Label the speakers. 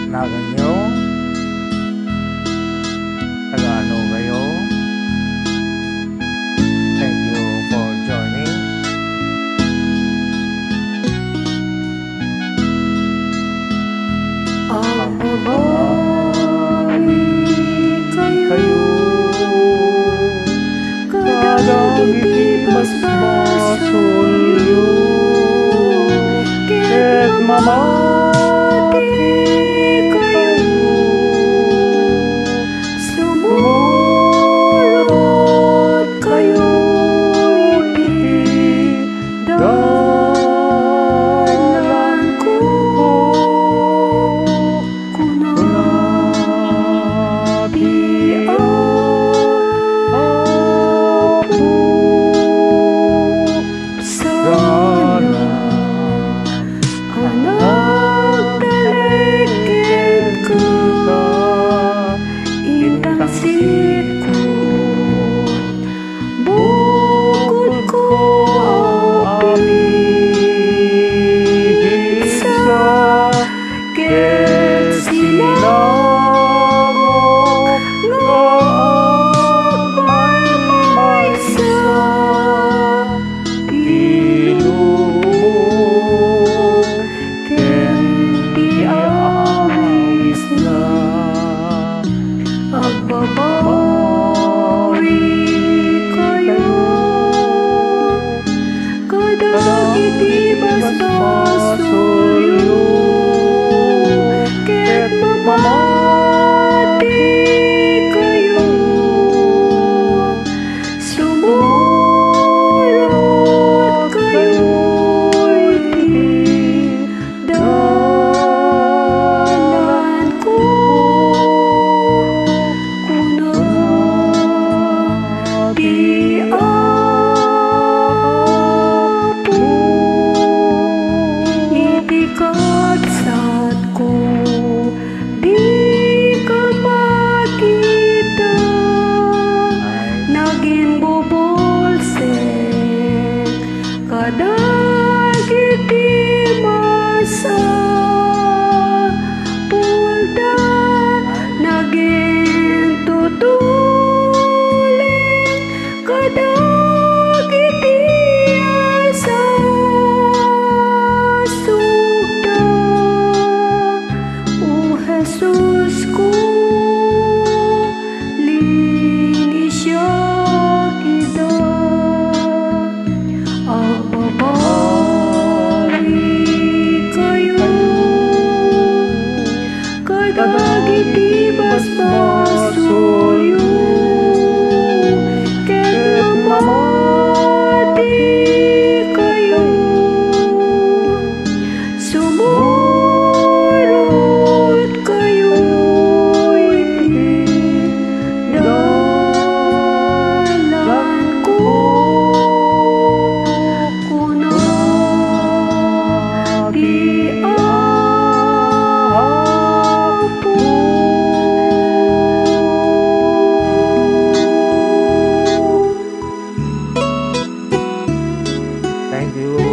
Speaker 1: Naganyo, taga-ano kayo? Thank you for joining.
Speaker 2: Ang babae kayo, kadagiti basbasolyo, ket mamati kayo, sumurot kayo iti dalan ko. Agbabawi kayo, kadagiti basbasolyo, ket mamati kayo, sumurot kayo iti dalan ko. Di apo iti katsat ko, di ka makita, naging bubolsek kadagiti masa pulda, naging tutuling kadagiti asa sugda. O Jesus ko, linisya kita. Ang babae kayo, kadagiti basbasolyo, ket mamati kayo, sumurot kayo iti dalan ko. Kuna di apo.
Speaker 1: Thank you.